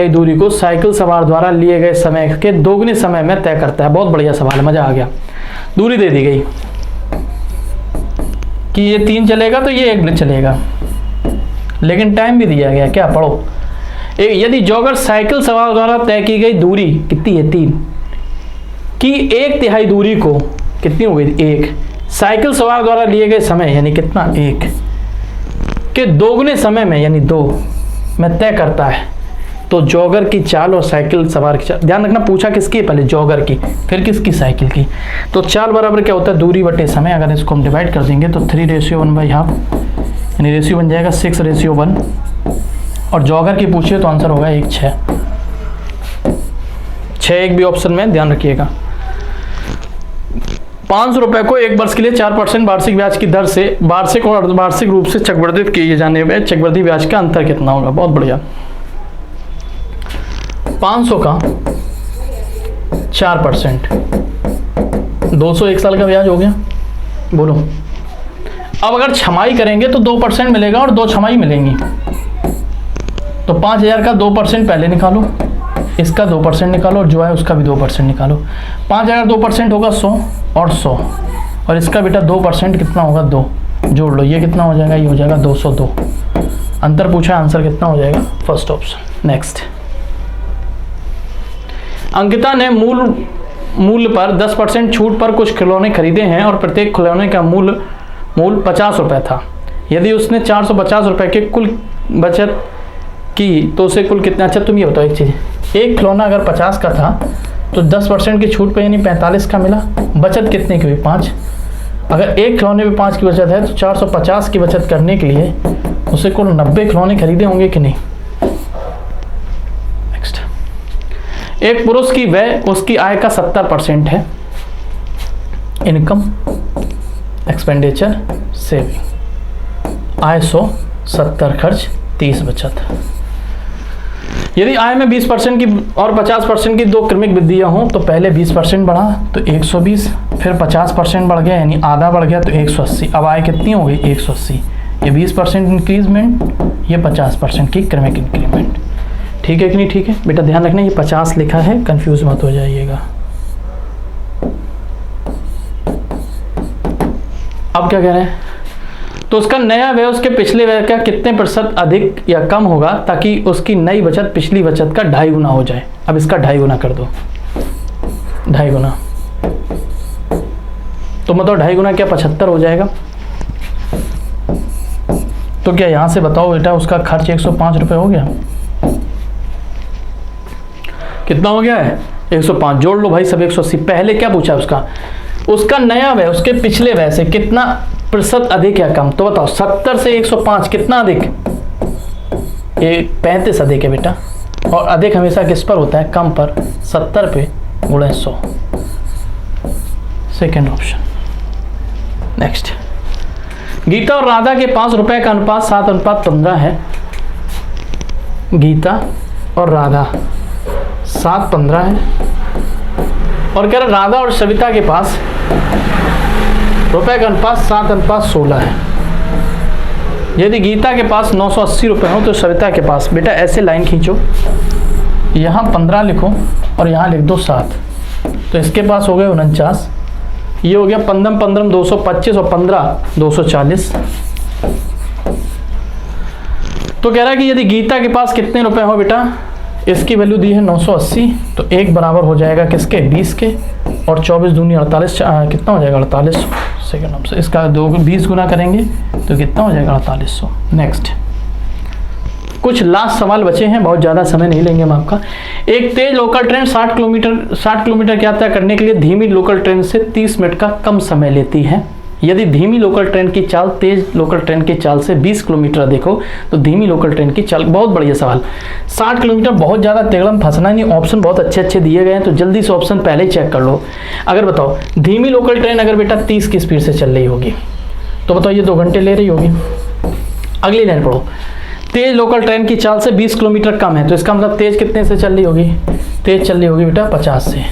दूरी को साइकिल सवार द्वारा लिए गए समय के दोगुने समय में तय करता है। बहुत बढ़िया सवाल है, मजा आ गया। दूरी दे दी गई कि ये 3 चलेगा तो ये 1 चलेगा, लेकिन टाइम भी दिया गया, क्या पढ़ो। यदि जॉगर साइकिल सवार द्वारा तय की गई दूरी कितनी है? 3 की 1/3 दूरी को कितनी हो गई? 1 साइकिल सवार द्वारा लिए गए समय यानी कितना? 1 के दोगुने समय में यानी 2 में तय करता है, तो जॉगर की चाल और साइकिल सवार की चाल, ध्यान रखना पूछा किसकी है? पहले जॉगर की, फिर किसकी? साइकिल की। तो चाल बराबर क्या होता है? दूरी बटे समय। अगर इसको हम डिवाइड कर देंगे तो 3:1/2 यानी रेशियो बन जाएगा 6:1। और जॉगर की पूछिए तो आंसर होगा 1:6। 6 भी ऑप्शन में, ध्यान रखिएगा। 500 रुपए को 1 वर्ष के लिए 4% वार्षिक ब्याज की दर से वार्षिक और अर्धवार्षिक रूप से चक्रवृद्धि किए जाने में चक्रवृद्धि ब्याज का अंतर कितना होगा? बहुत बढ़िया। 500 का 4%, 200 1 साल का ब्याज हो गया। बोलो, अब अगर छमाही करेंगे तो 2% मिलेगा और 2 छमाही मिलेंगी, तो 5000 का 2% पहले निकालो, इसका 2% निकालो, और जो है उसका भी 2% निकालो। 5000 2% होगा 100 और 100, और इसका बेटा 2% कितना होगा? 2 जोड़ लो, ये कितना हो जाएगा? ये हो जाएगा 202। अंतर पूछा, आंसर कितना हो जाएगा? First option. नेक्स्ट, अंकिता ने मूल्य पर 10% छूट पर कुछ खिलौने खरीदे हैं और प्रत्येक खिलौने का मूल्य 50 रुपये था। यदि उसने 450 रुपये के कुल बचत की तो उसे कुल कितना? अच्छा तुम ये बताओ एक चीज़, एक खिलौना अगर 50 का था तो 10% की छूट पे यानी 45 का मिला, बचत कितने की हुई? 5। अगर एक खिलौने पे 5 की बचत है तो 450 की बचत करने के लिए उसे कुल 90 खिलौने खरीदे होंगे कि नहीं? नेक्स्ट, एक पुरुष की व्यय उसकी आय का 70% है। Income, expenditure, saving. आय 100, 70 खर्च, 30 बचत। यदि आय में 20% की और 50% की 2 क्रमिक वृद्धियां हों तो पहले 20% बढ़ा तो 120, फिर 50% बढ़ गया यानी आधा बढ़ गया तो 180। अब आय कितनी हो गई? 180। ये 20% इंक्रीजमेंट, ये 50% की क्रमिक इंक्रीमेंट। ठीक है कि नहीं? ठीक है बेटा, ध्यान रखना ये 50 लिखा है, कंफ्यूज मत हो जाइएगा। अब क्या कह रहे हैं? तो उसका नया व्यय उसके पिछले व्यय का कितने प्रतिशत अधिक या कम होगा ताकि उसकी नई बचत पिछली बचत का 2.5 गुना हो जाए। अब इसका 2.5 गुना कर दो, 2.5 गुना, तो मतलब 2.5 गुना क्या 75 हो जाएगा। तो क्या यहां से बताओ बेटा उसका खर्च 105 रुपये हो गया, कितना हो गया है 105, जोड़ लो भाई सब 180। पहले क्या पूछा उसका नया व्यय उसके पिछले व्यय से कितना प्रतिशत अधिक या कम, तो बताओ 70 से 105 कितना अधिक, ये 35 अधिक है बेटा, और अधिक हमेशा किस पर होता है, कम पर, 70 पे गुणा 100, सेकेंड ऑप्शन। नेक्स्ट, गीता और राधा के 5 रुपए का अनुपात 7:15 है। गीता और राधा 7:15 है, और कह रहे राधा और सविता के पास रुपए का अनुपात 7:16 है। यदि गीता के पास 980 रुपए हो तो सविता के पास, बेटा ऐसे लाइन खींचो, यहाँ 15 लिखो और यहाँ लिख दो 7, तो इसके पास हो गए 49, ये हो गया 15 15 225 और 15 240। तो कह रहा है कि यदि गीता के पास कितने रुपए हो बेटा, इसकी वैल्यू दी है 980, तो एक बराबर हो जाएगा किसके 20 के, और 24 दूनी 48, कितना हो जाएगा 48, सेकेंड ऑप्शन। इसका 20 गुना करेंगे तो कितना हो जाएगा 4800। नेक्स्ट, कुछ लास्ट सवाल बचे हैं, बहुत ज़्यादा समय नहीं लेंगे हम आपका। एक तेज लोकल ट्रेन 60 किलोमीटर की यात्रा करने के लिए धीमी लोकल ट्रेन से 30 मिनट का कम समय लेती है। यदि धीमी लोकल ट्रेन की चाल तेज लोकल ट्रेन की चाल से 20 किलोमीटर देखो तो धीमी लोकल ट्रेन की चाल, बहुत बढ़िया सवाल। 60 किलोमीटर बहुत ज़्यादा तेगड़म फंसना नहीं, ऑप्शन बहुत अच्छे अच्छे दिए गए हैं, तो जल्दी से ऑप्शन पहले ही चेक कर लो। अगर बताओ धीमी लोकल ट्रेन अगर बेटा 30 की स्पीड से चल रही होगी तो बताओ ये 2 घंटे ले रही होगी। अगली लाइन पढ़ो, तेज लोकल ट्रेन की चाल से 20 किलोमीटर कम है, तो इसका मतलब तेज कितने से चल रही होगी, तेज चल रही होगी बेटा 50 से,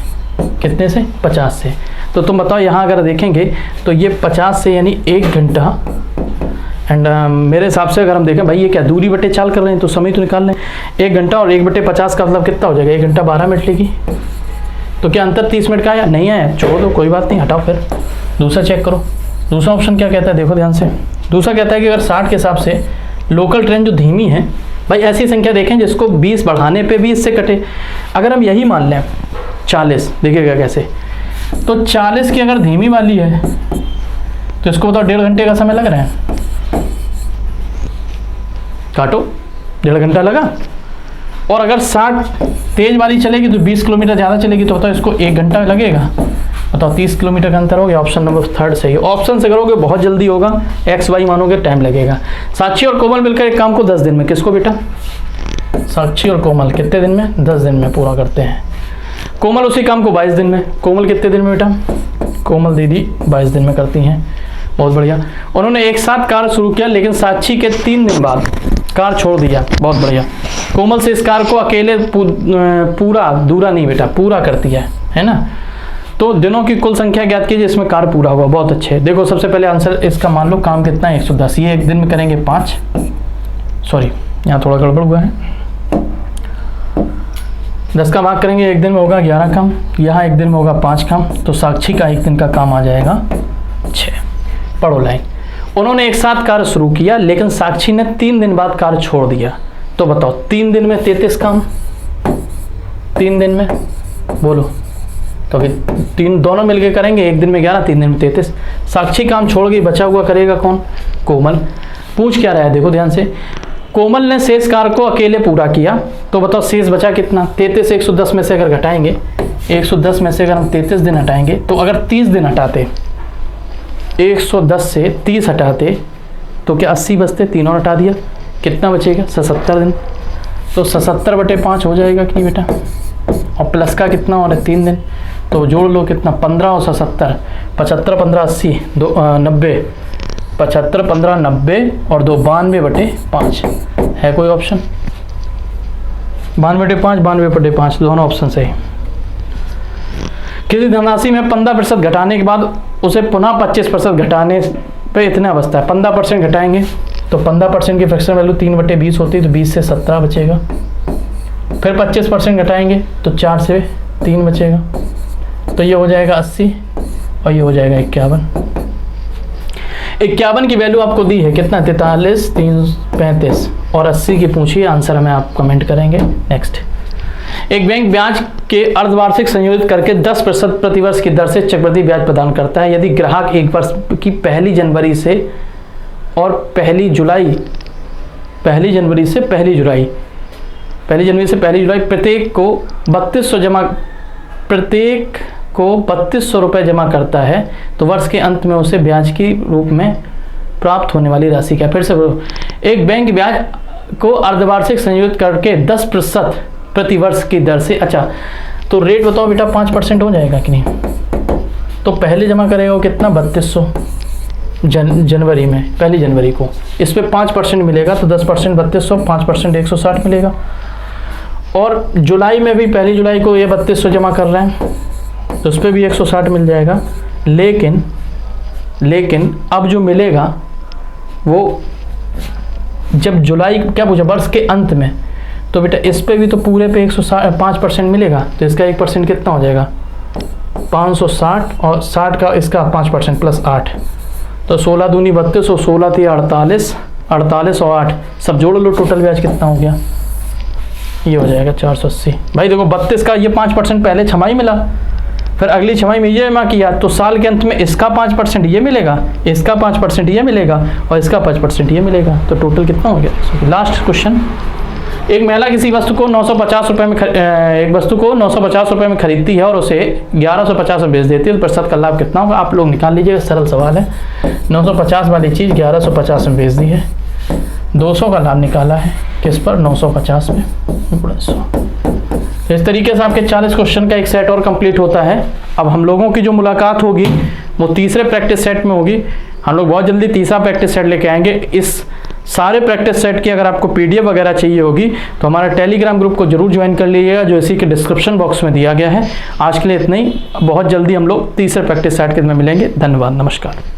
कितने से 50 से। तो तुम बताओ यहाँ अगर देखेंगे तो ये 50 से यानी 1 घंटा, एंड मेरे हिसाब से अगर हम देखें भाई ये क्या दूरी बटे चाल कर रहे हैं तो समय तो निकाल लें, 1 घंटा और 1/50 का मतलब कितना हो जाएगा, 1 घंटा 12 मिनट लेगी। तो क्या अंतर 30 मिनट का आया, नहीं आया, छोड़ दो कोई बात नहीं, हटाओ। फिर दूसरा चेक करो, दूसरा ऑप्शन क्या कहता है, देखो ध्यान से। दूसरा कहता है कि अगर 60 के हिसाब से लोकल ट्रेन जो धीमी है, भाई ऐसी संख्या देखें जिसको 20 बढ़ाने पे 20 से कटे। अगर हम यही मान लें 40, देखिएगा कैसे, तो 40 की अगर धीमी वाली है तो इसको बताओ 1.5 घंटे का समय लग रहा है, काटो 1.5 घंटा लगा। और अगर 60 तेज वाली चलेगी तो 20 किलोमीटर ज़्यादा चलेगी, तो बताओ इसको 1 घंटा लगेगा। बताओ 30 किलोमीटर का अंतर हो गया, ऑप्शन नंबर 3 सही है। ऑप्शन से करोगे बहुत जल्दी होगा, एक्स वाई मानोगे टाइम लगेगा। साक्षी और कोमल मिलकर एक काम को 10 दिन में, किसको बेटा, साक्षी और कोमल कितने दिन में, 10 दिन में पूरा करते हैं। कोमल उसी काम को 22 दिन में, कोमल कितने दिन में बेटा, कोमल दीदी 22 दिन में करती हैं, बहुत बढ़िया। उन्होंने एक साथ कार्य शुरू किया लेकिन साक्षी के 3 दिन बाद कार्य छोड़ दिया, बहुत बढ़िया। कोमल से इस कार्य को अकेले दूरा नहीं बेटा, पूरा करती है ना। तो दिनों की कुल संख्या ज्ञात कीजिए इसमें कार्य पूरा हुआ, बहुत अच्छे। देखो सबसे पहले आंसर इसका मान लो काम कितना है 110, ये 1 दिन में करेंगे 5, सॉरी यहाँ थोड़ा गड़बड़ हुआ है, 10 का भाग करेंगे 1 दिन में होगा 11 काम, यहाँ 1 दिन में होगा 5 काम, तो साक्षी का 1 दिन का काम आ जाएगा 6। पढ़ो लाइन, उन्होंने एक साथ कार्य शुरू किया लेकिन साक्षी ने 3 दिन बाद कार्य छोड़ दिया, तो बताओ 3 दिन में 33 काम, 3 दिन में बोलो, तो फिर 3 दोनों मिलके करेंगे, 1 दिन में 11, 3 दिन में 33। साक्षी काम छोड़ गई, बचा हुआ करेगा कौन, कोमल। पूछ क्या रहा है देखो ध्यान से, कोमल ने शेष कार्य को अकेले पूरा किया, तो बताओ शेष बचा कितना, 33 110 में से अगर घटाएंगे, 110 में से अगर हम 33 दिन हटाएंगे, तो अगर 30 दिन हटाते, 110 से 30 हटाते तो क्या 80 बचते, 3 और हटा दिया, कितना बचेगा 77 दिन, तो 77/5 हो जाएगा कि नहीं बेटा, और प्लस का कितना और है 3 दिन, तो जोड़ लो कितना 15 और 77, 75 15 80 90, 75 15 90 और 2 92/5 है कोई ऑप्शन, 92/5 92/5 दोनों ऑप्शन सही। किसी धनराशि में 15% घटाने के बाद उसे पुनः 25% घटाने पे इतना बचता है, 15% घटाएंगे तो 15% की फ्रैक्शन वैल्यू 3/20 होती है, तो 20 से 17 बचेगा। फिर 25% घटाएंगे तो 4 से 3 बचेगा, तो ये हो जाएगा 80 और ये हो जाएगा 51। 51 की वैल्यू आपको दी है कितना, 43, 335 और 80 की पूछिए, आंसर हमें आप कमेंट करेंगे। नेक्स्ट, एक बैंक ब्याज के अर्धवार्षिक संयोजित करके 10% प्रतिवर्ष की दर से चक्रवृद्धि ब्याज प्रदान करता है यदि ग्राहक एक वर्ष की पहली जनवरी से पहली जनवरी से पहली जुलाई प्रत्येक को 3200 रुपये जमा करता है तो वर्ष के अंत में उसे ब्याज के रूप में प्राप्त होने वाली राशि क्या। फिर से बोलो, एक बैंक ब्याज को अर्धवार्षिक संयोजित करके 10% प्रतिवर्ष की दर से, अच्छा तो रेट बताओ बेटा 5% हो जाएगा कि नहीं, तो पहले जमा करेगा वो कितना 3200 जनवरी में, पहली जनवरी को, इस पे 5% मिलेगा तो 10% 3200, 5% 160 मिलेगा। और जुलाई में भी पहली जुलाई को ये 3200 जमा कर रहे हैं तो उस पर भी 160 मिल जाएगा। लेकिन अब जो मिलेगा वो जब जुलाई क्या पूछा, वर्ष के अंत में, तो बेटा इस पे भी तो पूरे पे 105% मिलेगा तो इसका 1% कितना हो जाएगा 560 और 60 का इसका 5% प्लस 8 तो 16 दूनी 32 और 16 थी 48 और 8 सब जोड़ लो, टोटल ब्याज कितना हो गया, ये हो जाएगा 480। भाई देखो 32 का ये 5% पहले छमाही मिला, फिर अगली छमाही में ये जमा किया तो साल के अंत में इसका 5% ये मिलेगा, इसका 5% ये मिलेगा और इसका 5% ये मिलेगा, तो टोटल कितना हो गया। लास्ट क्वेश्चन, एक महिला किसी वस्तु को 950 रुपये में खरीदती है और उसे 1150 में बेच देती है तो प्रतिशत का लाभ कितना होगा। आप लोग निकाल लीजिएगा, सरल सवाल है। 950 वाली चीज़ 1150 में बेच दी है, 200 का लाभ निकाला है किस पर, 950 में 100। इस तरीके से आपके 40 क्वेश्चन का एक सेट और कंप्लीट होता है। अब हम लोगों की जो मुलाकात होगी वो तीसरे प्रैक्टिस सेट में होगी। हम लोग बहुत जल्दी तीसरा प्रैक्टिस सेट लेके आएंगे। इस सारे प्रैक्टिस सेट की अगर आपको पीडीएफ वगैरह चाहिए होगी तो हमारा टेलीग्राम ग्रुप को जरूर ज्वाइन कर लीजिएगा जो इसी के डिस्क्रिप्शन बॉक्स में दिया गया है। आज के लिए इतना ही, बहुत जल्दी हम लोग तीसरे प्रैक्टिस सेट के में मिलेंगे। धन्यवाद, नमस्कार।